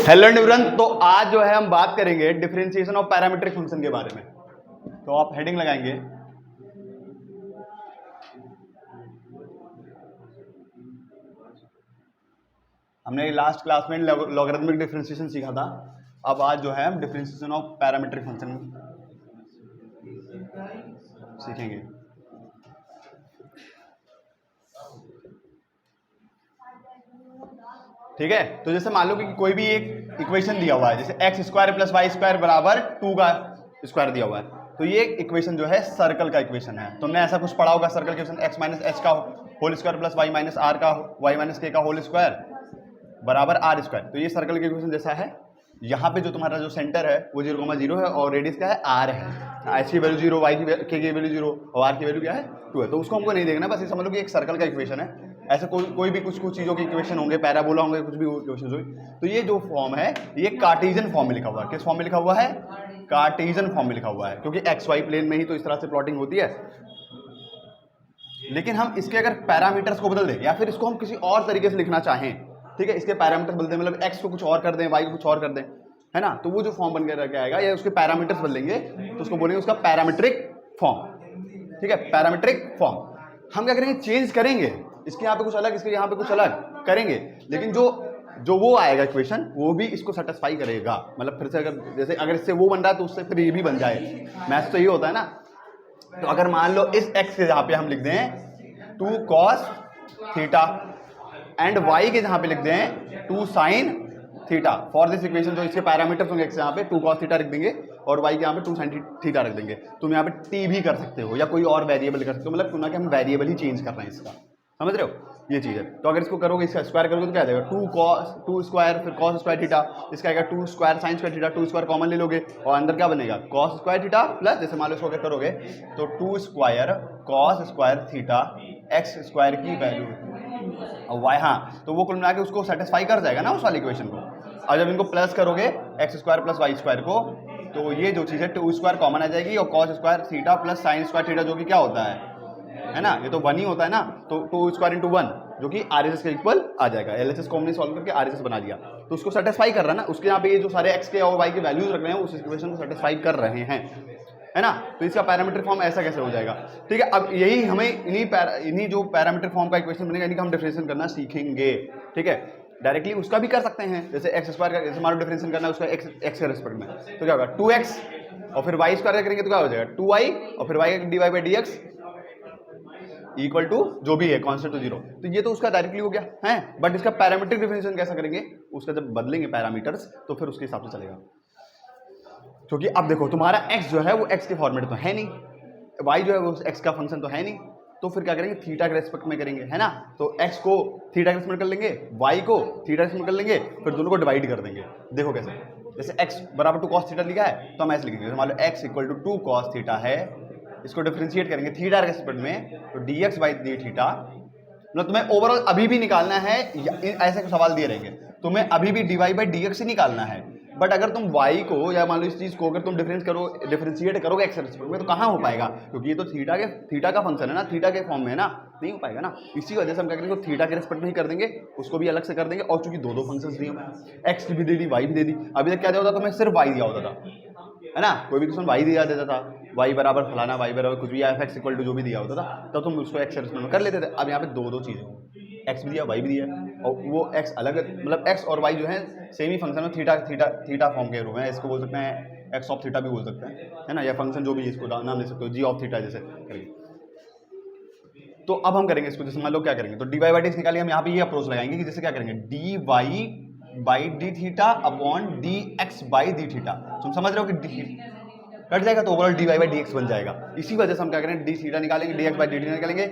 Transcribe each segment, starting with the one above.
Hello everyone, तो आज जो है हम बात करेंगे डिफरेंशिएशन ऑफ पैरामीट्रिक फंक्शन के बारे में। तो आप हेडिंग लगाएंगे हमने लास्ट क्लास में लॉगरिथमिक डिफरेंशिएशन सीखा था। अब आज जो है हम डिफरेंशिएशन ऑफ पैरामीट्रिक फंक्शन सीखेंगे। ठीक है, तो जैसे मान लो कि कोई भी एक इक्वेशन दिया हुआ है, जैसे X square plus Y square बराबर 2 का स्क्वायर दिया हुआ है, तो ये इक्वेशन जो है सर्कल का इक्वेशन है। तुमने ऐसा कुछ पढ़ा होगा, circle equation X minus H का whole square plus Y minus R का वाई माइनस के का होल स्क्वायर बराबर आर स्क्वायर। तो ये सर्कल के इक्वेशन जैसा है। यहाँ पे जो तुम्हारा जो सेंटर है वो 0,0 है और रेडियस क्या है, आर है। एच की वैल्यू 0, वाई की वैल्यू 0 और आर की वैल्यू क्या है 2 है। तो उसको हमको नहीं देखना, बस ये समझ लो कि एक सर्कल का इक्वेशन है। ऐसे कोई भी कुछ चीज़ों के इक्वेशन होंगे, पैराबोला होंगे, कुछ भी इक्वेशन होंगे। तो ये जो फॉर्म है ये कार्टेशियन फॉर्म में लिखा हुआ है। किस फॉर्म में लिखा हुआ है? कार्टेशियन फॉर्म में लिखा हुआ है, क्योंकि एक्स वाई प्लेन में ही तो इस तरह से प्लॉटिंग होती है। लेकिन हम इसके अगर पैरामीटर्स को बदल दें या फिर इसको हम किसी और तरीके से लिखना चाहें, ठीक है, इसके पैरामीटर्स बदल दें, मतलब एक्स को कुछ और कर दें, वाई को कुछ और कर दें, है ना, तो वो जो फॉर्म बन के आएगा या उसके पैरामीटर्स बदलेंगे तो उसको बोलेंगे उसका पैरामीट्रिक फॉर्म। ठीक है, पैरामीट्रिक फॉर्म। हम क्या करेंगे, चेंज करेंगे, इसके यहाँ पे कुछ अलग, इसके यहाँ पे कुछ अलग करेंगे, लेकिन जो वो आएगा इक्वेशन वो भी इसको सेटिस्फाई करेगा। मतलब फिर से अगर इससे वो बन रहा है तो उससे फिर ये भी बन जाए। मैथ्स तो ये होता है ना। तो अगर मान लो इस x के जहां पे हम लिख दें 2 cos थीटा एंड y के जहां पे लिख दें 2 sin theta, for this equation जो इसके पैरामीटर्स होंगे x यहाँ पे 2 cos थीटा रख देंगे और y के यहाँ पे 2 sin थीटा रख देंगे। तुम यहाँ पे t भी कर सकते हो या कोई और वेरिएबल कर सकते हो, मतलब क्यों ना कि हम वेरिएबल ही चेंज कर रहे हैं इसका, समझ रहे हो, ये चीज है। तो अगर इसको करोगे, इसका स्क्वायर करोगे तो क्या आ जाएगा 2 स्क्वायर फिर cos स्क्वायर थीटा, इसका आएगा 2 square sin square theta, 2 square common ले लोगे और अंदर क्या बनेगा cos स्क्वायर थीटा प्लस, जैसे मान लो इसको अगर करोगे तो 2 square cos square theta x square की वैल्यू और y, हाँ, तो वो कुल मिला के उसको सेटिस्फाई कर जाएगा ना उस वाली इक्वेशन को। और जब इनको प्लस करोगे X square plus Y square को, तो ये जो चीज़ है 2 स्क्वायर कॉमन आ जाएगी और cos square theta plus sin square theta जो कि क्या होता है ना, ये तो 1 ही होता है ना, तो 2 स्क्वायर इंटू 1 जो कि RHS के इक्वल आ जाएगा। LHS को हमने सॉल्व करके RHS बना दिया, तो उसको सेटिस्फाई कर रहा है ना। उसके यहाँ पे ये जो सारे x के और y के वैल्यूज रख रहे हैं उस इक्वेशन को सेटिस्फाई कर रहे हैं, है ना। तो इसका पैरामीट्रिक फॉर्म ऐसा कैसे हो जाएगा, ठीक है। अब यही हमें इन्हीं जो पैरामीट्रिक फॉर्म का इक्वेशन बनेगा इन्हीं का हम डिफरेंशिएशन करना सीखेंगे, ठीक है। डायरेक्टली उसका भी कर सकते हैं, जैसे एक्स स्क्वायर का, जैसे हमारा डिफरेंशिएशन करना है उसका एक्स के रिस्पेक्ट में, तो क्या होगा 2x और फिर y स्क्वायर करेंगे तो क्या हो जाएगा 2y और फिर y dy by D X equal to जो भी है कांस्टेंट टू 0। तो ये तो उसका डायरेक्टली हो गया है, बट इसका पैरामीट्रिक डिफरेंशिएशन कैसा करेंगे, उसका जब बदलेंगे पैरामीटर्स तो फिर उसके हिसाब से चलेगा। क्योंकि अब देखो तुम्हारा x जो है वो x के फॉर्मेट तो है नहीं, y जो है वो x का फंक्शन तो है नहीं, तो फिर क्या करेंगे थीटा के रेस्पेक्ट में करेंगे, है ना। तो x को थीटा के रेस्पेक्ट कर लेंगे, y को थीटा के रेस्पेक्ट कर लेंगे, फिर दोनों को डिवाइड कर देंगे। देखो कैसे, जैसे x बराबर 2 cos थीटा लिखा है तो हम ऐसे लिखेंगे, मान लो x equal to 2 cos theta है, इसको डिफरेंशिएट करेंगे थीटा के रेस्पेक्ट में, तो dx बाई डी थीटा, मतलब तुम्हें ओवरऑल अभी भी निकालना है, ऐसे सवाल दिए रहेंगे तुम्हें अभी भी dy बाई dx ही निकालना है। बट अगर तुम y को या मान लो इस चीज को अगर तुम डिफरेंशिएट करोगे x रेस्पेक्ट में तो कहाँ हो पाएगा, क्योंकि ये तो थीटा का फंक्शन है ना, थीटा के फॉर्म में है ना, नहीं हो पाएगा ना। इसी वजह से हम क्या करेंगे, थीटा के रेस्पेक्ट में ही कर देंगे, उसको भी अलग से कर देंगे। और चूंकि दो फंक्शंस दिए हैं, x भी दे दी y भी दे दी। अभी तक क्या दिया होता, तुम्हें सिर्फ y दिया होता था, है ना, कोई भी क्वेश्चन y दिया देता था, y बराबर फलाना, y बराबर कुछ भी, f इक्वल टू जो भी दिया होता था, तो तुम उसको x रेस्पेक्ट में कर लेते थे। अब यहाँ पे दो चीजें, x भी दिया y भी दिया, और वो x अलग, मतलब x और y जो है सेम ही फंक्शन में थीटा फॉर्म के रूप में, इसको बोल सकते हैं x ऑफ थीटा भी बोल सकते हैं, है ना, या फंक्शन जो भी इसको नाम ले सकते हो g ऑफ थीटा जैसे करेंगे। तो अब हम करेंगे इसको, जैसे मान लो क्या करेंगे, तो dy बाई डी निकालिए, हम यहाँ पे ये अप्रोच लगाएंगे कि जैसे क्या करेंगे dy by D theta upon dx by D theta. तुम समझ रहे हो कि कट जाएगा तो ओवरऑल dy बाई dx बन जाएगा। इसी वजह से हम क्या करेंगे डी थीटा निकालेंगे, dx बाई डी थीटा निकालेंगे,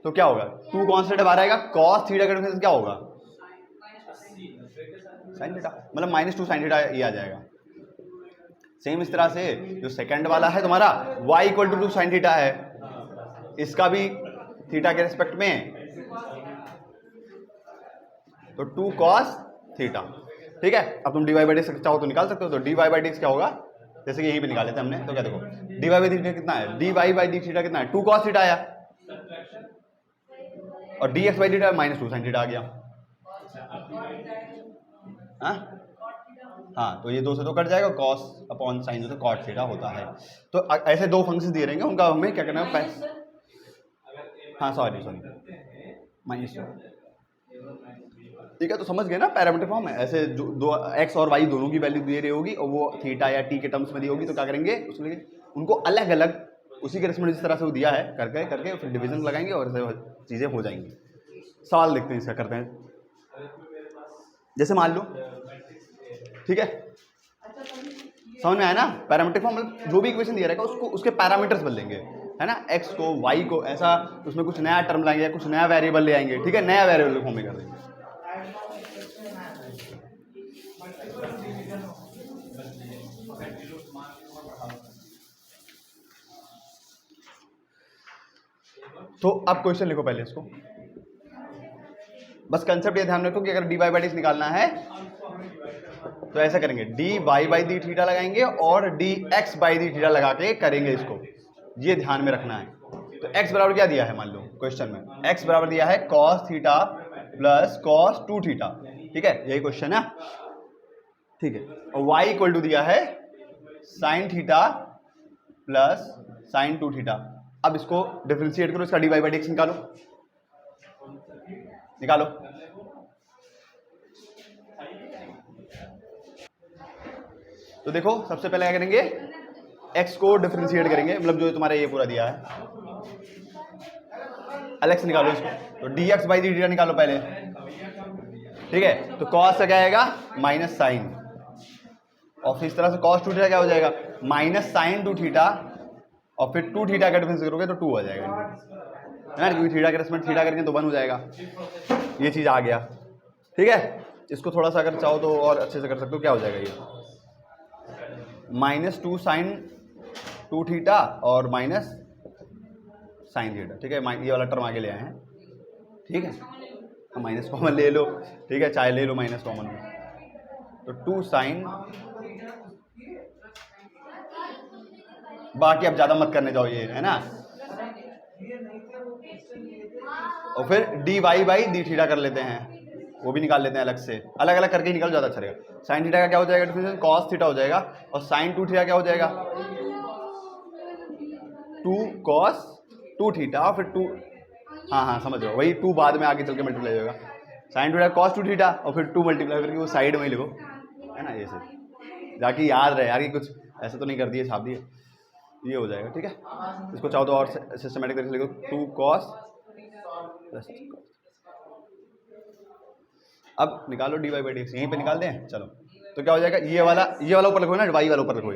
तो क्या होगा 2 कांस्टेंट बाहर आएगा, cos थीटा का डिफरेंस क्या होगा sin थीटा, मतलब -2 sin थीटा ये आ जाएगा। सेम इस तरह से जो सेकंड वाला है तुम्हारा y equal to 2 sin theta है, इसका भी थीटा के रिस्पेक्ट में तो 2 cos थीटा, ठीक है। अब तुम dy बाई डी चाहो तो निकाल सकते हो, तो dy बाई डी क्या होगा, जैसे कि यहीं पे निकाले थे हमने, तो क्या देखो dy बाई डी कितना है, dy बाई डी थीटा कितना है 2 cos थीटा आया, और dx by D -2 sin theta आ गया, हाँ हाँ, तो ये 2 से 2 कट जाएगा, कॉस अपॉन साइन जो तो कॉट थीटा होता है। तो ऐसे 2 फंक्शन दिए रहेंगे, उनका हमें क्या करना है, हाँ सॉरी माइनस, ठीक है। तो समझ गए ना पैरामीटर फॉर्म है, ऐसे जो दो एक्स और वाई दोनों की वैल्यू दे रही होगी और वो थीटा या टी के टर्म्स में दी होगी, तो क्या करेंगे उसमें उनको अलग अलग उसी के रिस्पेक्ट जिस तरह से वो दिया है करके करके फिर डिवीजन लगाएंगे और चीज़ें हो जाएंगी। सवाल देखते हैं इसका, करते हैं। जैसे मान लो, ठीक है, समझ में आया ना, पैरामीट्रिक फॉर्म मतलब जो भी इक्वेशन दिया रहेगा उसको उसके पैरामीटर्स बदलेंगे, है ना, एक्स को वाई को, ऐसा उसमें कुछ नया टर्म लाएंगे, कुछ नया वेरिएबल ले आएंगे, ठीक है, नया वेरिएबल फॉर्म में कर देंगे। तो अब क्वेश्चन लिखो पहले इसको, बस कंसेप्ट ये ध्यान रखो कि अगर डी वाई बाई डी निकालना है तो ऐसा करेंगे, D Y by D theta लगाएंगे और D X by D theta लगा के करेंगे इसको, ये ध्यान में रखना है। तो x बराबर क्या दिया है, मान लो क्वेश्चन में x बराबर दिया है cos theta plus cos 2 theta, ठीक है, यही क्वेश्चन है, ठीक है। और y इक्वल टू दिया है sin theta plus sin 2 theta. अब इसको डिफरेंशिएट करो, इसका D Y by D X निकालो, निकालो। तो देखो सबसे पहले क्या करेंगे, x को डिफरेंशिएट करेंगे, मतलब जो तुम्हारे ये पूरा दिया है, अलग से निकालो इसको, तो dx बाई डी थीटा निकालो पहले, ठीक है। तो cos से क्या आएगा माइनस साइन, और फिर इस तरह से cos 2 थीटा क्या हो जाएगा माइनस साइन 2 थीटा, और फिर 2 थीटा का डिफरेंस करोगे तो 2 आ जाएगा, है ना, क्योंकि थीटा का रेस्पेक्ट थीटा करेंगे तो 1 हो जाएगा, ये चीज आ गया, ठीक है। इसको थोड़ा सा अगर चाहो तो और अच्छे से कर सकते हो, क्या हो जाएगा ये माइनस 2 साइन 2 थीटा और माइनस साइन थीटा, ठीक है, ये वाला टर्म आगे ले आए हैं, ठीक है, माइनस कॉमन ले लो, ठीक है, चाहे ले लो माइनस कॉमन में, तो 2 साइन, बाकी अब ज्यादा मत करने जाओ ये, है ना, और फिर D Y by D theta कर लेते हैं, वो भी निकाल लेते हैं अलग से, अलग अलग करके निकल ज्यादा अच्छा रहेगा। साइन थीटा का क्या हो जाएगा डिफरेंस, कॉस थीटा हो जाएगा, और साइन 2 थीटा क्या हो जाएगा 2 कॉस 2 थीटा, फिर 2, हाँ समझ रहे हो, वही 2 बाद में आगे चल के मल्टीप्लाई होगा, साइन थीटा कॉस 2 थीटा और फिर 2 मल्टीप्लाई करके वो साइड में ही लिखो, है ना, ये सब जाके याद रहे यार, कि कुछ ऐसा तो नहीं कर दिए छाप दिए, ये हो जाएगा, ठीक है। इसको चाहो तो और सिस्टमेटिक तरीके से लिखो, 2 कॉस, अब निकालो D Y by D X, यहीं पे निकाल दें, चलो। तो क्या हो जाएगा, ये वाला ऊपर रखो ना, वाई वाला ऊपर रखो,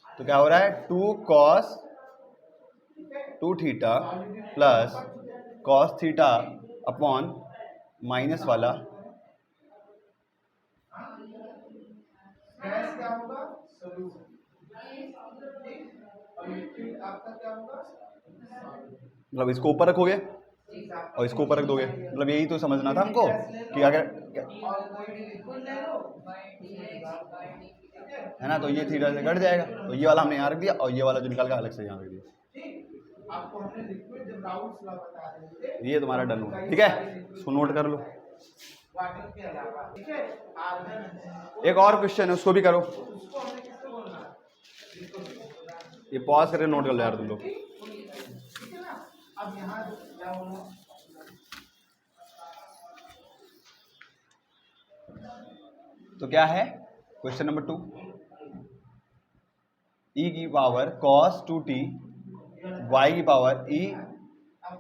तो क्या हो रहा है 2 cos 2 theta plus cos theta upon minus वाला मतलब इसको ऊपर रखोगे और इसको ऊपर रख दोगे, मतलब यही तो समझना था हमको कि अगर, है ना, तो ये थीटा से कट जाएगा, तो ये वाला हमने यहाँ रख दिया और ये वाला जो निकाल का अलग से यहाँ रख दिया, ये तुम्हारा डन होगा, ठीक है, इसको नोट कर लो। एक और क्वेश्चन है, उसको भी करो, ये पॉज करके नोट कर लो यार तुम लोग। तो क्या है क्वेश्चन नंबर 2, e की पावर cos 2t y की power e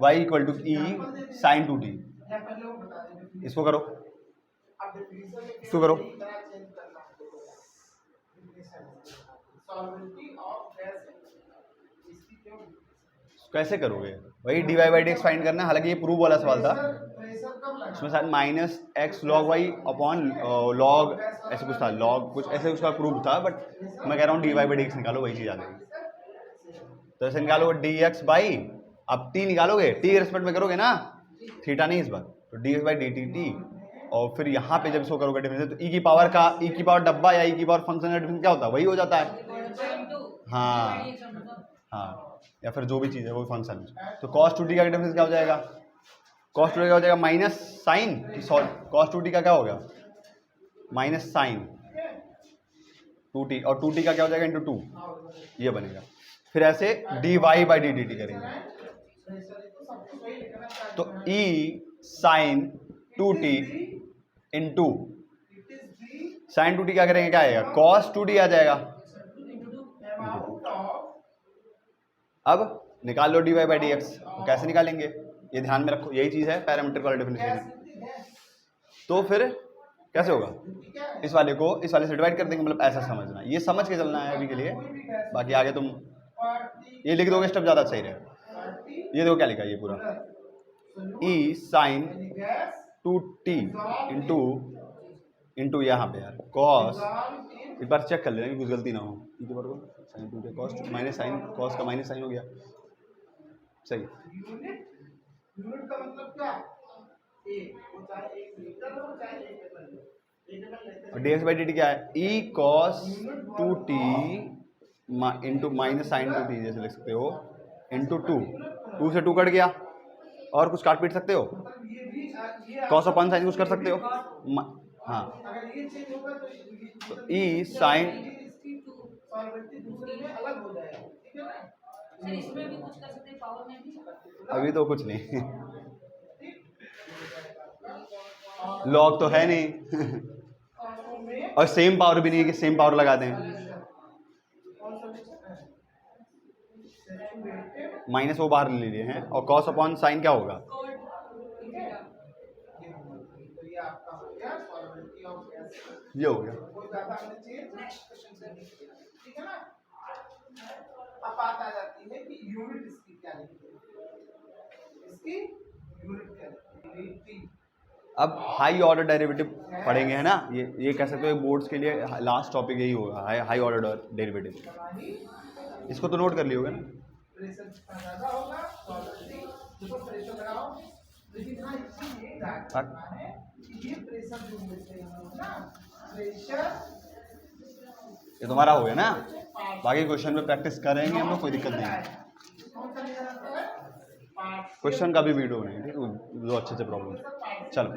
y equal to e sin 2t, इसको करो, इसको करो, कैसे करोगे, वही D Y by D X find करना है, हालांकि ये प्रूव वाला सवाल था, इसमें शायद minus X log Y upon log ऐसे कुछ था, लॉग कुछ ऐसे उसका प्रूव था, बट मैं कह रहा हूँ D Y by D X निकालो, वही चीज आ जाएगी। तो ऐसे निकालोगे डी एक्स बाई, अब टी निकालोगे, टी के रिस्पेक्ट में करोगे ना, थीटा नहीं इस बार, तो D X by D T T, और फिर यहाँ पे जब इसको करोगे डिफरेंस, तो ई की पावर का, ई की पावर डब्बा या ई की पावर फंक्शन का डिफरेंस क्या होता है, वही हो जाता है, हाँ, या फिर जो भी चीज़ है वो फंक्शन। तो cos 2t का डिफरेंस क्या हो जाएगा, cos 2t का हो जाएगा माइनस साइन, cos 2t का क्या हो गया माइनस साइन, 2t, और 2t का क्या हो जाएगा, इंटू 2, ये बनेगा। फिर ऐसे dy/dt करेंगे, तो e sin 2t into sin 2t क्या करेंगे, क्या आएगा, cos 2t आ जाएगा। अब निकाल लो dy/dx, कैसे निकालेंगे ये ध्यान में रखो, यही चीज है पैरामीटर वाला डिफरेंशिएशन। तो फिर कैसे होगा, इस वाले को इस वाले से डिवाइड कर देंगे, मतलब ऐसा समझना, ये समझ के चलना है अभी के लिए, बाकी आगे तुम ये लिख दोगे स्टेप ज्यादा सही रहेगा। ये देखो क्या लिखा है ये पूरा, e sin 2t इंटू यहाँ पे यार cos, एक बार चेक कर लेना कि कुछ गलती ना हो, e के बार को sin 2t cos minus sine, cos का माइनस साइन हो गया, सही। यूनिट का मतलब क्या, एक वो चाहे 1 मीटर हो चाहे 1 मीटर, और dx/dt क्या है, e cos 2t into minus sine 2t, जैसे लिख सकते हो, इंटू 2 से 2 कट गया, और कुछ काट पीट सकते हो, cos अपन साइन कुछ कर सकते हो, हाँ, अगर ये चेंज होगा तो e साइन इसकी सॉल्वेंटी दूसरे में अलग हो जाएगा, ठीक है ना। सर इसमें भी कुछ कर सकते हैं, पावर में भी। अभी तो कुछ नहीं लॉग तो है नहीं और सेम पावर भी नहीं है कि सेम पावर लगा दें, माइनस वो बाहर ले लिए हैं, और cos अपॉन साइन क्या होगा, ये हो गया। ठीक है ना। अब बात आ जाती है कि यूनिट इसकी क्या लिखी है, इसकी यूनिट क्या लिखी है। अब हाई ऑर्डर डेरिवेटिव पढ़ेंगे, है ना, ये कह सकते हो बोर्ड्स के लिए लास्ट टॉपिक यही होगा, हाई ऑर्डर डेरिवेटिव। इसको तो नोट कर लियोगे ना, प्रेशर जितना ज्यादा होगा देखो प्रेशर लगाओ, लेकिन हाँ इसमें ये जानना है कि ये प्रेशर जो मिलते हैं ना, प्रेशर ये तुम्हारा हो गया ना, बाकी क्वेश्चन में प्रैक्टिस करेंगे हम लोग, कोई दिक्कत नहीं है, क्वेश्चन का भी वीडियो नहीं, ठीक है, दो अच्छे से प्रॉब्लम। चलो,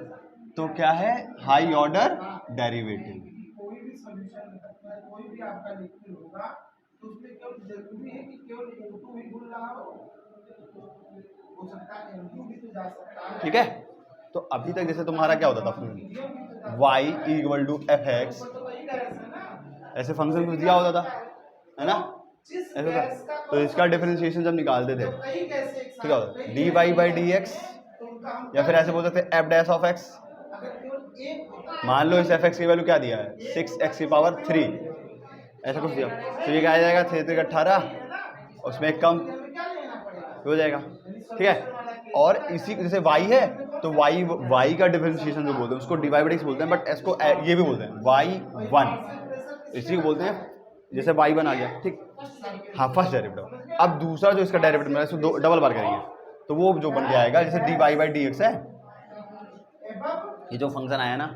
तो क्या है हाई ऑर्डर डेरिवेटिव, कोई भी सॉल्यूशन कोई भी आपका लिक्विड होगा तो उसमें केवल जरूरी है कि केवल O2 ही घुल रहा हो सकता है M2 भी तो जा सकता है, ठीक है। तो अभी तक जैसे तुम्हारा क्या होता था, y equal to F X, ऐसे फंक्शन कुछ दिया होता था, है ना, ऐसा था, तो इसका डिफरेंशिएशन जब निकालते थे ठीक है, dy/dx, या फिर ऐसे बोल सकते हैं f डैश ऑफ x। मान लो इस fx की वैल्यू क्या दिया है, 6x की पावर 3, ऐसा कुछ दिया, तो ये क्या आ जाएगा, 3 3 18, उसमें एक कम हो जाएगा, ठीक है। और इसी जैसे y है तो y का डिफरेंशिएशन जो बोलते हैं उसको dy/dx बोलते हैं, बट इसको ये भी बोलते हैं y1, इसी को बोलते हैं, जैसे y1 आ गया, ठीक, हाँ फर्स्ट डेरिवेटिव। अब दूसरा जो इसका डेरिवेटिव मिला, इसको डबल बार करेंगे तो वो जो बन के आएगा, जैसे dy/dx है, ये जो फंक्शन आया ना,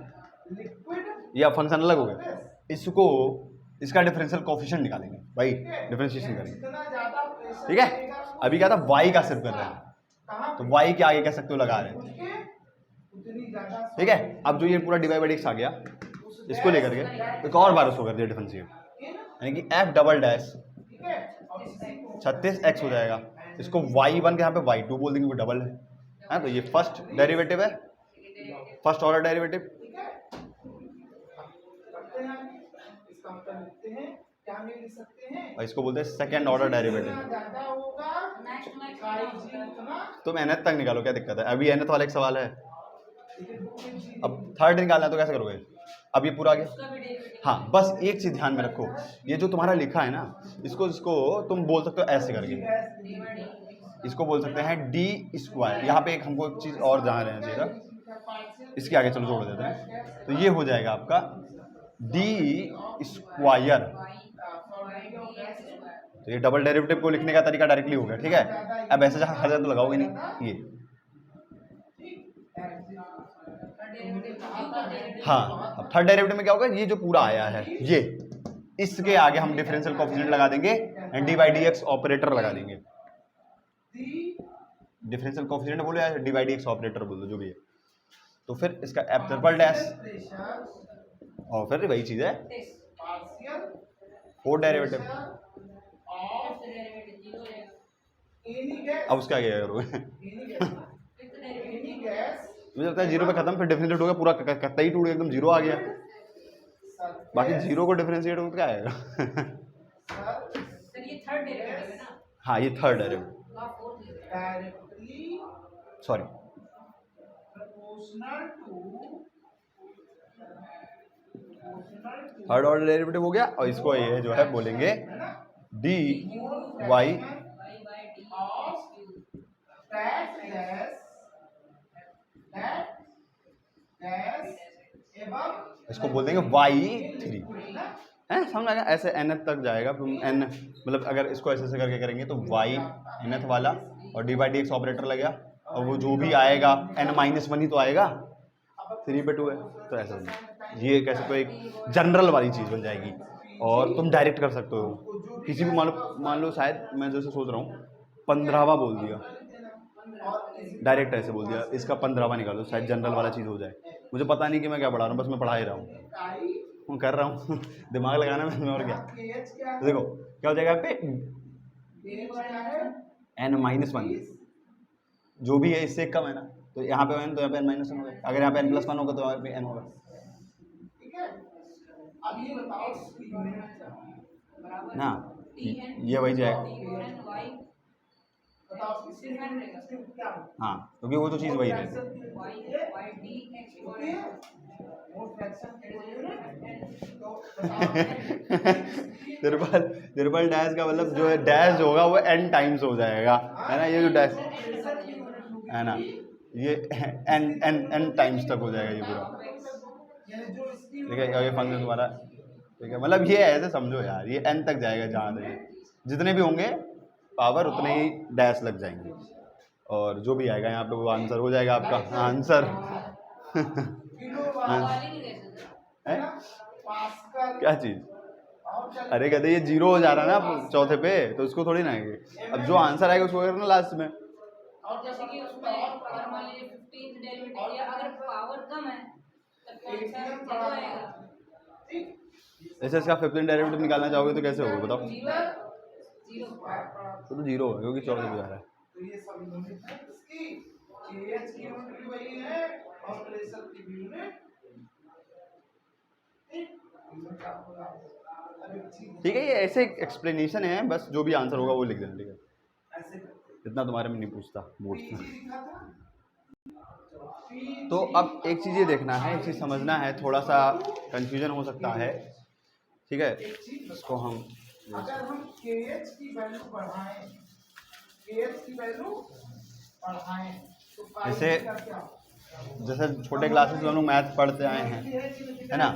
ये अब फंक्शन अलग हो गया, इसको इसका डिफरेंशियल कोएफिशिएंट निकालेंगे भाई, डिफरेंशिएशन करेंगे, ठीक है। अभी क्या था, y का सिर्फ कर रहे हैं, तो y के आगे कह सकते हो लगा रहे हैं, ठीक है। अब जो ये पूरा dy/dx आ गया, इसको लेकर के एक और बार उसको कर दिया डिफरेंशिएट, यानी कि f डबल डैश 36x हो जाएगा, इसको y1 के यहाँ पे y2 बोल देंगे, वो डबल है, तो ये फर्स्ट डेरिवेटिव है, फर्स्ट ऑर्डर डेरिवेटिव। और इसको बोलते हैं सेकेंड ऑर्डर डेरिवेटिव। तुम nth तक निकालो, क्या दिक्कत है, अभी nth वाला एक सवाल है, अब थर्ड निकालना है तो कैसे करोगे, अब ये पूरा आ गया। हाँ बस एक चीज ध्यान में रखो, ये जो तुम्हारा लिखा है ना, इसको तुम बोल सकते हो ऐसे करके, इसको बोल सकते हैं डी स्क्वायर, यहाँ पे एक हमको एक चीज और जहाँ रहना चाहिए था, इसके आगे चलो जोड़ देते हैं, तो ये हो जाएगा आपका डी स्क्वायर, तो ये डबल डेरिवेटिव को लिखने का तरीका डायरेक्टली हो गया, ठीक है। अब ऐसे जहाँ हर जगह तो लगाओगे नहीं ये, हाँ अब थर्ड डेरिवेटिव में क्या होगा, ये जो पूरा आया है ये, इसके आगे हम डिफरेंशियल कोएफिशिएंट लगा देंगे एंड dy/dx ऑपरेटर लगा देंगे, डिफरेंशियल कोएफिशिएंट बोलो या dy/dx ऑपरेटर बोलो जो भी है, तो फिर इसका f डबल डैश, और फिर वही चीज है fourth derivative. Of derivative zero हो जाएगा। एनी गैस, अब उसका क्या करोगे? Any gas, fifth derivative any gas मुझे लगता है जीरो पे खत्म, फिर डिफरेंशिएट हो गया पूरा, कत्ता ही टूट गया, एकदम जीरो आ गया। बाकी जीरो को डिफरेंशिएट हो तो क्या आएगा? सर ये थर्ड डेरिवेटिव है ना, हाँ ये थर्ड डेरिवेटिव, तो आप फोर्थ ले लो। Directly sorry proportional to third order derivative हो गया। और इसको ये जो है बोलेंगे D Y y by d of that gas above इसको बोल देंगे वाई थ्री है, समझ आ गया? ऐसे एन तक जाएगा, एन मतलब अगर इसको ऐसे करके करेंगे तो वाई एनथ वाला और D by D x operator लगेगा, और वो जो भी आएगा n-1 ही तो आएगा, 3 पे 2 है, तो ऐसा होगा। ये कैसे तो एक जनरल वाली चीज़ बन जाएगी, और तुम डायरेक्ट कर सकते हो किसी भी, मान लो शायद मैं जैसे सोच रहा हूँ 15वां बोल दिया, डायरेक्ट ऐसे बोल दिया इसका 15वां निकाल दो, शायद जनरल वाला चीज़ हो जाए। मुझे पता नहीं कि मैं क्या पढ़ा रहा हूँ, बस मैं पढ़ा ही रहा हूँ, मैं कर रहा हूँ दिमाग लगाना में और क्या। तो देखो क्या हो जाएगा यहाँ पे n-1 जो भी है इससे कम है ना, तो यहाँ पे n तो यहाँ पे n-1 होगा, अगर यहाँ पे n+1 होगा तो यहाँ पे n होगा अब ये बताओ बराबर ना, ये वही जाएगा। d और n y बताओ सिर्फ n रहेगा सर, क्या हाँ क्योंकि वो तो चीज़ वही है। y y d x और n मोर फ्रैक्शन के तो ट्रिपल डैश का मतलब जो है डैश होगा वो n टाइम्स हो जाएगा, है ना? ये जो डैश है ना, ये n टाइम्स तक हो जाएगा ये पूरा, ठीक है? और ये फंक्शन तुम्हारा, ठीक है? मतलब ये ऐसे समझो यार, ये n तक जाएगा, जहाँ तक जितने भी होंगे पावर उतने ही डैश लग जाएंगे, और जो भी आएगा यहाँ पे वो आंसर हो जाएगा आपका आंसर। वाली नहीं दे सकते। है पास्कल क्या चीज़? अरे कहते ये जीरो हो जा रहा है ना चौथे पे, तो इसको थोड़ी ना आएंगे, अब जो आंसर आएगा उसको करना लास्ट में। और जैसे कि उसमें अगर मान लीजिए 15th डेरिवेटिव या अगर पावर कम है तब तो आंसर जीरो आएगा। जैसे इसका 15 डेरिवेटिव निकालना चाहोगे तो कैसे होगा बताओ? जीरो आएगा, जीरो तो जीरो होगा क्योंकि चौथे पे जा रहा है। तो ये सब यूनिट है इसकी, केएच की यूनिट भी वही है और प्रेशर की भी यूनिट, ठीक है? ये ऐसे एक्सप्लेनेशन है, बस जो भी आंसर होगा वो लिख देना, ठीक है? ऐसे करते इतना तुम्हारे में नहीं पूछता बोर्ड हैं। में। लिखा था तो अब एक चीज़ ये देखना है, एक चीज़ समझना है, थोड़ा सा कंफ्यूजन हो सकता है, ठीक है? इसको हम अगर हम केएच की वैल्यू बढ़ाएं, केएच की वैल्यू बढ़ाएं तो जैसे का क्या होगा? जैसे छोटे क्लासेस में हम लोग मैथ पढ़ते आए हैं, है ना?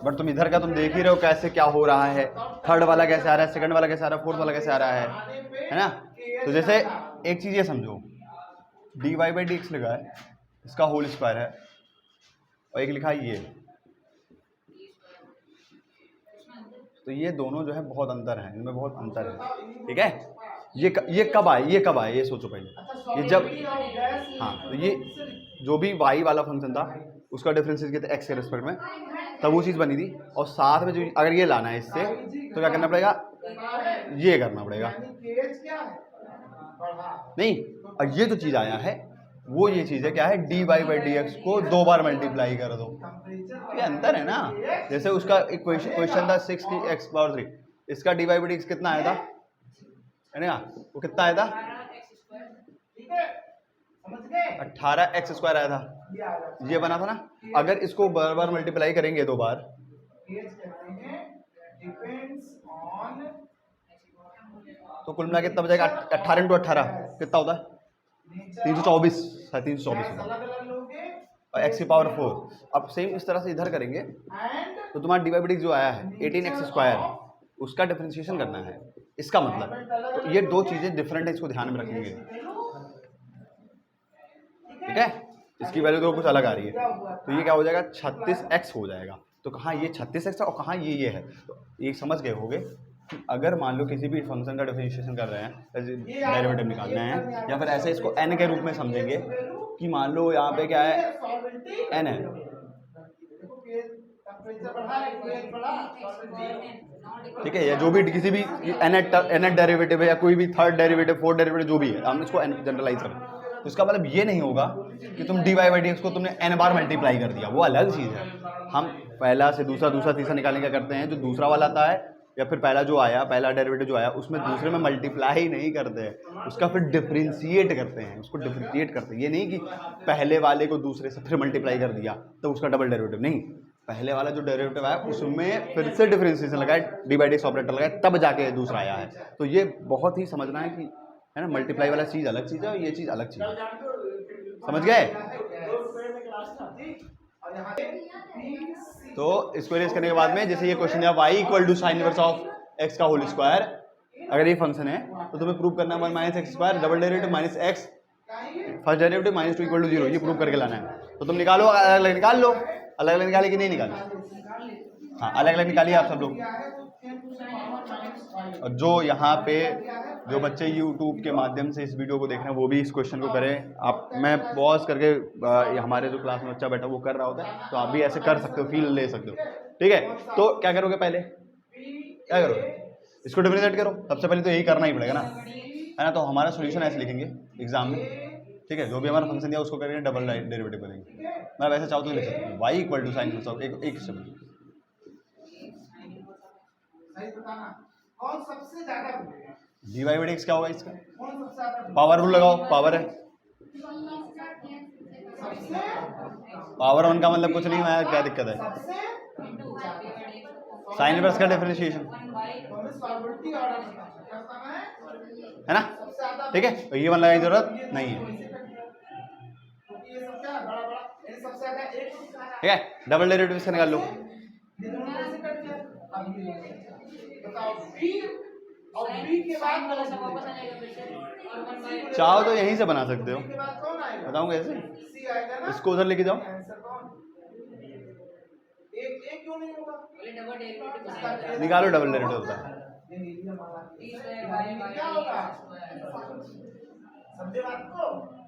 बट तुम इधर का तुम देख ही रहे हो कैसे क्या हो रहा है, थर्ड वाला कैसे आ रहा है, सेकंड वाला कैसे आ रहा है, फोर्थ वाला कैसे आ रहा है ना? तो जैसे एक चीज़ ये समझो, dy बाई डी एक्स लिखा है, इसका होल स्क्वायर है, और एक लिखा है ये, तो ये दोनों जो है बहुत अंतर है, इनमें बहुत अंतर है, ठीक है? ये कब आए, ये कब आए, ये सोचो पहले। ये जब, हाँ, तो ये जो भी y वाला फंक्शन था उसका डिफरेंशिएट किया था x के रिस्पेक्ट में, तब वो चीज़ बनी थी, और साथ में जो अगर ये लाना है इससे तो क्या करना पड़ेगा, ये करना पड़ेगा, केएच क्या है? बढ़ा नहीं? और ये जो चीज़ आया है वो ये चीज़ है क्या है, dy बाई डी एक्स को 2 बार मल्टीप्लाई कर दो, ये अंतर है ना? जैसे उसका एक क्वेश्चन था 6 की x पावर 3, इसका dy बाई डी एक्स कितना आया था, है ना? वो कितना आया था? ठीक है, समझ गए? 18x² आया था, ये आ रहा ये बना था ना? अगर इसको बार बार मल्टीप्लाई करेंगे 2 बार, केएच कहते हैं डिपेंड्स ऑन, तो कुल मिला के कितना बचेगा? 18 × 18 कितना होता है? 324, 324 होता है, अलग अलग लोगे और x की पावर 4। अब सेम इस तरह से इधर करेंगे एंड तो तुम्हारा dy बाई डी जो आया है 18x² उसका डिफरेंशिएशन करना है, इसका मतलब तो ये दो चीज़ें डिफरेंट है, इसको ध्यान में रखेंगे, ठीक है? इसकी वैल्यू तो कुछ अलग आ रही है, तो ये क्या हो जाएगा, 36x हो जाएगा। तो कहाँ ये 36x है और कहाँ ये है, तो ये समझ गए होगे कि अगर मान लो किसी भी फंक्शन का डिफरेंशिएशन कर रहे हैं, डेरिवेटिव निकालना है, या फिर ऐसे इसको n के रूप में समझेंगे कि मान लो यहाँ पे क्या है, n है, टेम्परेचर बढ़ा है, pH बढ़ा, ठीक है, या जो भी किसी भी nth डेरिवेटिव है या कोई भी थर्ड डेरिवेटिव फोर्थ डेरिवेटिव जो भी है, हम इसको जनरलाइज करें तो इसका मतलब ये नहीं होगा कि तुम dy बाई dx को तुमने n बार मल्टीप्लाई कर दिया, वो अलग चीज़ है। हम पहला से दूसरा, दूसरा तीसरा निकालने का करते हैं, जो दूसरा वाला आता है या फिर पहला जो आया, पहला डेरिवेटिव जो आया उसमें दूसरे में मल्टीप्लाई नहीं करते हैं, उसका फिर डिफरेंशिएट करते हैं, उसको डिफरेंशिएट करते हैं। ये नहीं कि पहले वाले को दूसरे से फिर मल्टीप्लाई कर दिया तो उसका डबल डेरिवेटिव, नहीं, पहले वाला जो डेरिवेटिव आया उसमें फिर से डिफरेंशिएशन लगाए, डी बाई डी ऑपरेटर लगाए, तब जाके दूसरा आया है। तो ये बहुत ही समझना है कि है ना, मल्टीप्लाई वाला चीज़ अलग चीज़ है और ये चीज़ अलग चीज़ है, समझ गए? तो इसको रेज करने के बाद में जैसे ये क्वेश्चन है y equal to sine inverse of x का होल स्क्वायर, अगर ये फंक्शन है तो तुम्हें प्रूव करना है 1 minus X square double derivative minus X first derivative minus 2 equal to 0, ये प्रूव करके लाना है। तो तुम निकालो, अलग अलग निकाल लो, अलग अलग निकाले कि नहीं निकाले? हाँ, अलग अलग निकालिए आप सब लोग। और जो यहाँ पे जो बच्चे YouTube के माध्यम से इस वीडियो को देख रहे हैं वो भी इस क्वेश्चन को करें। आप, मैं पॉज करके हमारे जो क्लास में बच्चा बैठा वो कर रहा होता है, तो आप भी ऐसे कर सकते हो, फील ले सकते हो, ठीक है? तो क्या करोगे, पहले क्या करोगे, इसको डिफरेंशिएट करो, सबसे पहले तो यही करना ही पड़ेगा ना, है ना। तो हमारा सोल्यूशन ऐसे लिखेंगे एग्जाम में, ठीक है, जो भी हमारा फंक्शन दिया उसको करेंगे डबल डेरिवेटिव करेंगे। मैं वैसे चाहूँ तो लिख सकता हूँ y equal to sine inverse of एक शब्द सही बताना, कौन सबसे ज्यादा बोलेगा? डी वाई बाई एक्स क्या होगा इसका, कौन सबसे ज्यादा पावर रूल लगाओ, पावर है, सबसे पावर 1 का मतलब कुछ नहीं है, क्या दिक्कत है? सबसे साइन इनवर्स का डिफरेंशिएशन, हमें सॉल्युबिलिटी ऑर्डर क्या करना है ना, सबसे ज्यादा, ठीक है। तो ये वन लगाने की जरूरत नहीं है, क्योंकि ये सबसे बड़ा बड़ा, ये सबसे ज्यादा एक ठीक है। डबल डेरिवेटिव से निकाल लो, ये दोनों कैसे कर दिया? अब ये बताओ b और b के बाद वाला सब वापस आ जाएगा फिर से, और 1/2 चाहो तो यहीं से बना सकते हो, b के बाद कौन आएगा? बताऊँ कैसे, c आएगा ना, इसको उधर लेके जाओ, आंसर कौन? एक क्यों नहीं होगा? बोले डबल डेरिवेटिव निकालो डबल डेरिवेटिव होता है, ये मीडियम वाला t स्क्वायर y बाई क्या होगा? x समझे बात को?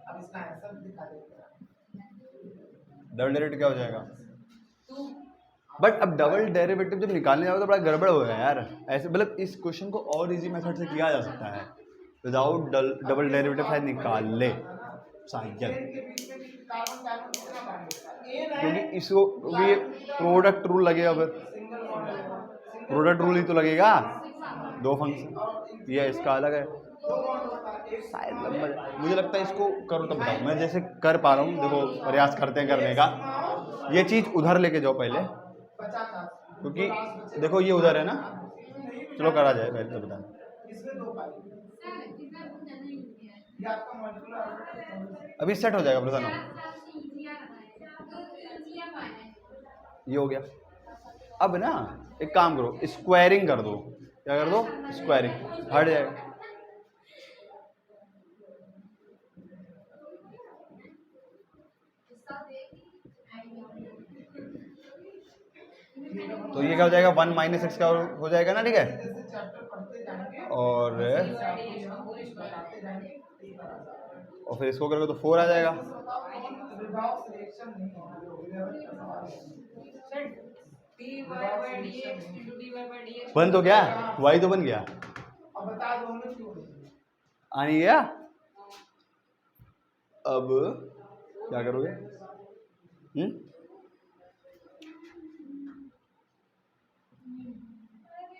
अब इसका आंसर दिखा देते हैं। डबल डेरिवेटिव क्या हो जाएगा? 2 बट अब डबल डेरिवेटिव जब निकालने जाओ तो बड़ा गड़बड़ हो गया यार, ऐसे मतलब इस क्वेश्चन को और इजी मेथड से किया जा सकता है, विदाउट डबल डेरिवेटिव शायद निकाल ले शायद, के बीच में भी कार्बन कार्बन कितना बांधेगा? ए ना क्योंकि इसको भी प्रोडक्ट रूल लगेगा, फिर सिंगल बॉन्ड है, प्रोडक्ट रूल ही तो लगेगा, दो फंक्शन, ये इसका अलग है दो बॉन्ड होता है, एक शायद लंबा, मुझे लगता है इसको करो तब बताओ, मैं जैसे कर पा रहा हूँ, देखो प्रयास करते हैं करने का, ये चीज़ उधर लेके जाओ पहले, बचा था, क्योंकि देखो ये उधर है ना, चलो करा जाए पहले तो बता, इसमें दो पाई, ये आपका मॉलिक्यूलर अभी सेट हो जाएगा बता ना, ये हो गया। अब ना एक काम करो, स्क्वायरिंग कर दो, क्या कर दो, स्क्वायरिंग, हट जाएगा। तो ये क्या हो जाएगा, 1 माइनस एक्स का हो जाएगा ना, ठीक है, जैसे चैप्टर पढ़ते जाएंगे और बनाते जाएंगे, फिर इसको करोगे तो 4 आ जाएगा, रिडॉक्स रिएक्शन नहीं होगा, dy by dx into dy by dx बन तो गया, y तो बन गया, अब बता दो हमें क्यों नहीं? आने गया। अब क्या करोगे,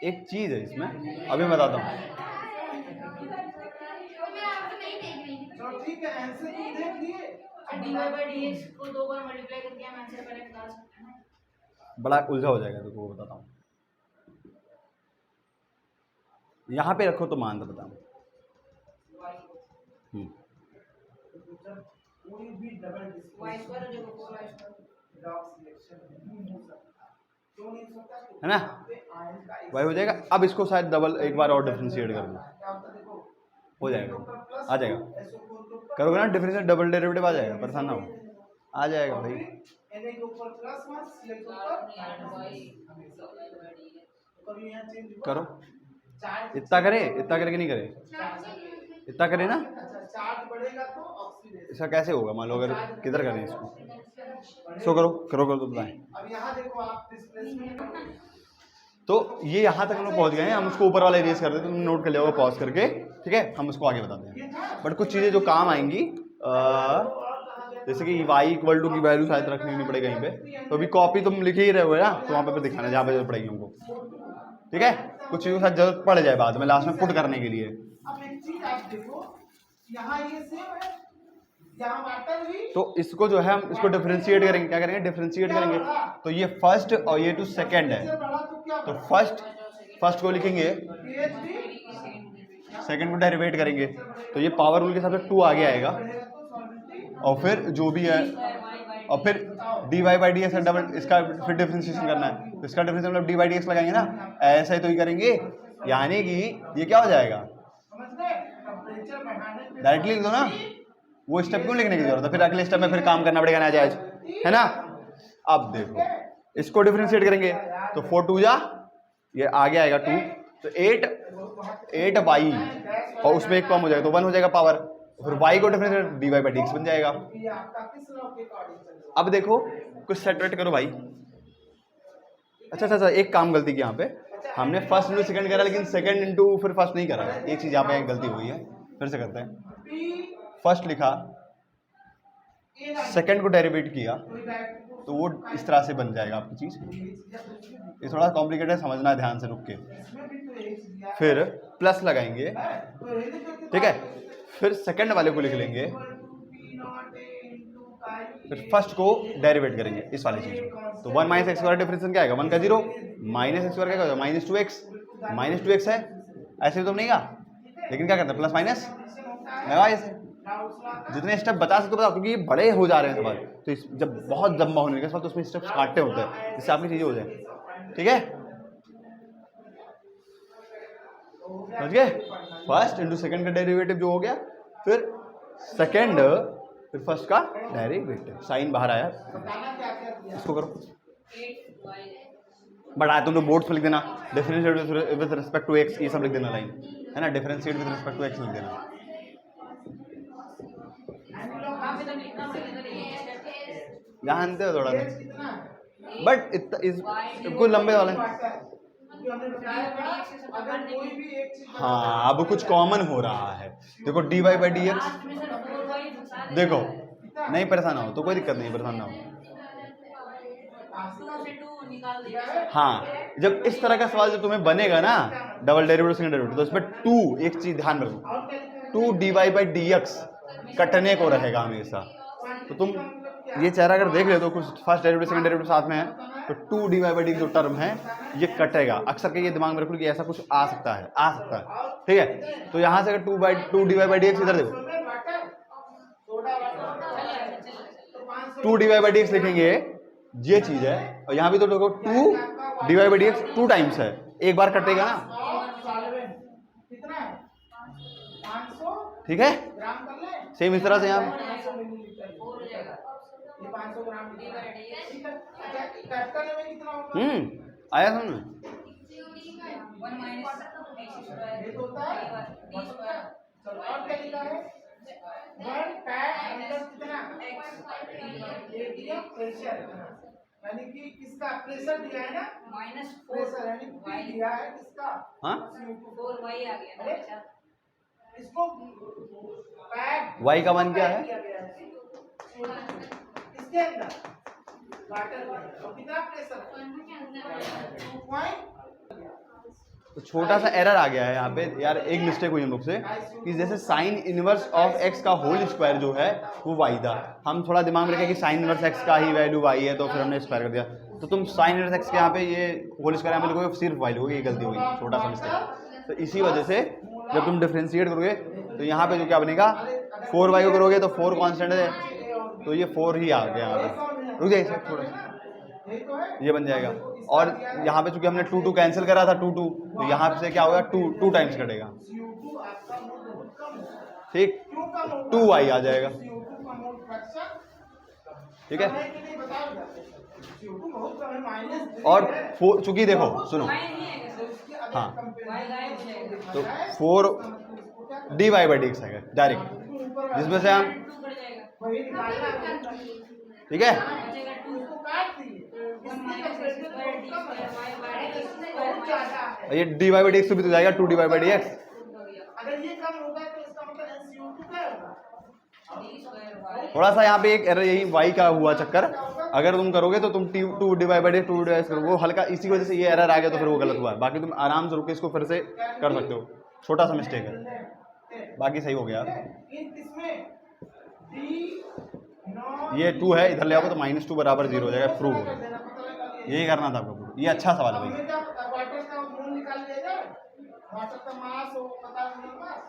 एक चीज है इसमें, अभी मैं बताता हूँ, चलो ठीक है, आंसर तुम देख लिए, dy बाई dx को 2 बार मल्टीप्लाई करके हम आंसर करेक्ट निकाल सकते हैं ना। बड़ा उलझा हो जाएगा, तो वो बताता हूँ, यहाँ पे रखो तो मान दो, बताओ। कोई भी डबल y स्क्वायर हो जाएगा 4y स्क्वायर, रिडॉक्स रिएक्शन नहीं हो सकता, क्यों नहीं हो सकता? है ना, आयन का वही हो जाएगा। अब इसको शायद डबल एक बार और डिफरेंशिएट कर दो, क्या होता है देखो, हो जाएगा, आ जाएगा, SO4 के ऊपर करोगे ना डिफरेंशिएट, डबल डेरिवेटिव आ जाएगा, परेशान ना हो, आ जाएगा भाई, Na के ऊपर प्लस वन, Cl के ऊपर कभी यहाँ चेंज हुआ, करो, चार्ज इतना करे, इतना करे कि नहीं करे, इतना करे ना, अच्छा चार्ज बढ़ेगा तो ऑक्सीडेशन, इसका कैसे होगा, मान लो अगर किधर करें इसको, इसको करो करो करो तो बताएं। अब यहाँ देखो आप डिस्प्लेसमेंट, तो ये यहाँ तक हम लोग पहुँच गए हैं, हम उसको ऊपर वाला इरेज कर देते हैं, तुमने नोट कर लिया होगा पॉज करके, ठीक है, हम उसको आगे बताते हैं। बट कुछ चीज़ें जो काम आएंगी, जैसे कि y इक्वल टू की वैल्यू शायद रखनी नहीं पड़ेगी कहीं पे, तो अभी कॉपी तुम लिखे ही रहे हो ना, तो वहाँ पे दिखाना जहाँ पे जरूरत पड़ेगी हमको, ठीक है। कुछ चीज़ों के साथ जरूरत पड़ जाए बाद में लास्ट में पुट करने के लिए। अब एक चीज आप देखो, यहाँ ये सेम है, यहाँ वाटर भी, तो इसको जो है हम इसको डिफरेंशिएट करेंगे, क्या करेंगे, डिफरेंशिएट करेंगे। तो ये फर्स्ट और ये टू सेकंड है, बढ़ा तो क्या तो फर्स्ट को लिखेंगे, pH भी सेकंड को डेरिवेट करेंगे, तो ये पावर रूल के हिसाब से 2 आगे आएगा, और फिर जो भी है, और फिर dy by D x double, इसका फिर डिफरेंशिएशन करना है, तो इसका डिफरेंशिएशन मतलब dy बाई डी एक्स लगाएंगे ना, ऐसा ही तो ही करेंगे, यानी कि ये क्या हो जाएगा, समझ गए, टेम्परेचर बढ़ाने पे डायरेक्टली लिख दो ना, वो स्टेप क्यों लिखने की जरूरत है, फिर अगले स्टेप में फिर काम करना पड़ेगा ना जायज, है ना। अब देखो इसको डिफरेंशिएट करेंगे, तो 4 2 जा, ये आगे आएगा 2, तो 8 वाई, और उसमें एक कम हो जाएगा तो 1 हो जाएगा पावर, फिर y को differentiate dy by D x बन जाएगा। ये आपका किस लॉ के अकॉर्डिंग चल रहा अब देखो कुछ सेटरेट करो भाई। अच्छा, एक काम गलती की यहाँ पे, हमने फर्स्ट इंटू सेकंड करा, लेकिन सेकंड इंटू फिर फर्स्ट नहीं करा है, एक चीज़ यहाँ पे गलती हुई है, फिर से करते हैं। है? फर्स्ट लिखा, सेकंड को डेरिवेट किया, तो वो इस तरह से बन जाएगा आपकी चीज़। ये थोड़ा कॉम्प्लिकेटेड है, समझना है ध्यान से रुक के। फिर प्लस लगाएंगे, ठीक है, फिर सेकंड वाले को लिख लेंगे, फिर फर्स्ट को डेरिवेट करेंगे इस वाली चीज़ को, तो 1 माइनस एक्स वाला डिफरेंस क्या आएगा, 1 का 0, माइनस एक्स वाला क्या होगा, माइनस 2x है, ऐसे तो नहीं का, लेकिन क्या करते हैं प्लस माइनस लगा, ऐसे जितने स्टेप बता सकते हो बताओ, क्योंकि ये बड़े हो जा रहे हैं सवाल, तो जब बहुत लंबा होने के बाद तो उसमें स्टेप्स काटते होते हैं, जिससे आपकी चीज़ें हो जाए, ठीक है, समझ गए। फर्स्ट इंटू सेकंड का डेरिवेटिव जो हो गया, फिर सेकंड, फिर फर्स्ट का डेरिवेटिव, साइन बाहर आया, इसको करो, बढ़ाया तुम लोग बोर्ड्स पे लिख देना, differentiate with respect to X, ये सब लिख देना लाइन, है ना, differentiate with respect to X लिख देना। जानते हो थोड़ा सा, बट इतना लंबे वाले, हाँ अब कुछ कॉमन हो रहा है, देखो dy बाई डी एक्स, देखो नहीं परेशान हो तो कोई दिक्कत नहीं, परेशान ना हो। हाँ, जब इस तरह का सवाल जब तुम्हें बनेगा ना, डबल डेरिवेटिव सेकंड डेरिवेटिव, तो इसमें 2, एक चीज ध्यान रखो, 2 dy बाई डी एक्स कटने को रहेगा हमेशा, तो तुम ये चेहरा अगर देख ले तो कुछ फर्स्ट डेरिवेटिव सेकंड डेरिवेटिव साथ में है, तो 2 dy बाई डी जो टर्म है ये कटेगा, अक्सर के ये दिमाग में रखो कि ऐसा कुछ आ सकता है, ठीक है। तो यहाँ से अगर 2 dy बाई डी एक्स, इधर देखो 2 dy बाई डी एक्स लिखेंगे, ये चीज है, और यहाँ भी तो देखो 2 dy by D x 2 times है, एक बार कटेगा ना, ठीक है, सेम इस तरह से यहाँ आया समझ में, यानी कि किसका प्रेशर दिया है ना, माइनस प्रेशर यानी P दिया है किसका, हाँ 4y आ गया ना, इसको पैक y का मान क्या है, इसके अंदर वाटर में कितना प्रेशर है, 2 तो छोटा सा एरर आ गया है यहाँ पे यार, एक मिस्टेक हुई हम लोग से कि जैसे साइन इनवर्स ऑफ एक्स का होल स्क्वायर जो है वो वाई था, हम थोड़ा दिमाग में रखें कि साइन इनवर्स एक्स का ही वैल्यू वाई है, तो फिर हमने स्क्वायर कर दिया, तो तुम साइन इनवर्स एक्स के यहाँ पे ये होल स्क्वायर यहाँ पे लिखोगे सिर्फ वाई लिखोगे, ये गलती हुई, छोटा सा मिस्टेक। तो इसी वजह से जब तुम डिफ्रेंशिएट करोगे तो यहाँ पे जो क्या बनेगा, 4y को करोगे तो 4 कॉन्स्टेंट है, तो ये 4 ही आ गया यहाँ पे, रुक जाइए थोड़ा सा, ये बन जाएगा, और यहाँ पे चूंकि हमने 2 कैंसिल करा था 2 तो यहाँ से क्या होगा 2 टाइम्स कटेगा, ठीक, 2y आ जाएगा, ठीक है। और चूंकि देखो सुनो, हाँ तो 4 dy बाई डी एक्स आएगा डायरेक्ट, जिसमें से हम वही निकालना है। ठीक है, बचेगा 2 उसको काट दिए। 1 माइनस x square d square y by x square बहुत ज्यादा है। ये D Y by D X भी तो जाएगा 2 D Y by D X. अगर ये कम होगा तो इसका मतलब NCO2 क्या होगा? d स्क्वायर y थोड़ा सा यहाँ पे एक एरर यही वाई का हुआ चक्कर, अगर तुम करोगे तो तुम 2 डी वाई बाई डी करोगे, वो हल्का इसी वजह से ये एरर आ गया तो फिर वो गलत हुआ है। बाकी तुम आराम से रुके इसको फिर से कर सकते हो, छोटा सा मिस्टेक है, बाकी सही हो गया। इन किसमें D नॉट ये 2 है, इधर ले आओगे तो -2 बराबर 0 हो जाएगा, प्रूव हो गया। यही करना था आपको, ये अच्छा सवाल है भाई। हमें क्या पता वाटर का मोल निकाल लिया जाए, वाटर का मास हो पता नहीं मास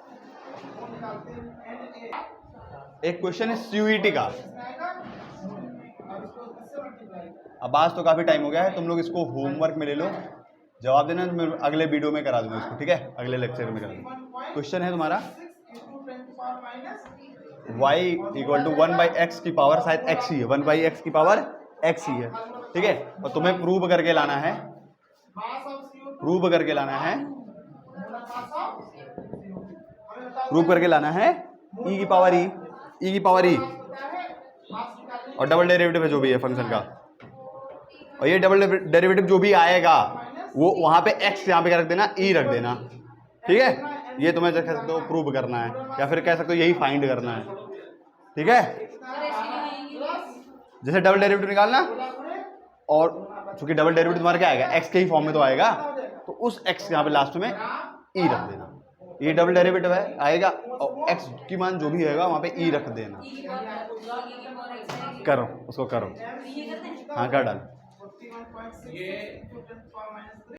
वो निकालते हैं Na एक क्वेश्चन है सीयूईटी का। इसमें आएगा और इसको किससे मल्टीप्लाई अब आज तो काफ़ी टाइम हो गया है, तुम लोग इसको होमवर्क में ले लो, जवाब देना तो मैं अगले वीडियो में करा दूंगा इसको, ठीक है, अगले लेक्चर में करा दूंगा। क्वेश्चन है तुम्हारा 6 into 10 to power minus y equal to 1/x की पावर, शायद x ही है, 1/x की पावर x ही है, ठीक है। और तुम्हें प्रूव करके लाना है, mass of CO2 प्रूव करके लाना है, mass of CO2 हमें बताओ प्रूव करके लाना है e की पावर e, e की पावर e होता है मास निकालने और डबल डेरिवेटिव है जो भी है फंक्शन का, और ये डबल डेरिवेटिव जो भी आएगा वो वहाँ पे x यहाँ पे क्या रख देना, e रख देना, ठीक है। ये तुम्हें कह सकते हो प्रूव करना है, या फिर कह सकते हो यही फाइंड करना है, ठीक है। सर ऐसे नहीं आएगी। जैसे डबल डेरिवेटिव निकालना, और चूंकि डबल डेरिवेटिव तुम्हारा क्या आएगा, x के ही फॉर्म में तो आएगा, तो उस x यहाँ पे लास्ट में e रख देना, ये डबल डेरिवेटिव है आएगा, और x की मान जो भी आएगा वहाँ पे e रख देना। e की पावर x आएगी। करो उसको करो, ये करते हैं। हाँ कर डाल। 41.6 into 10 to power minus 3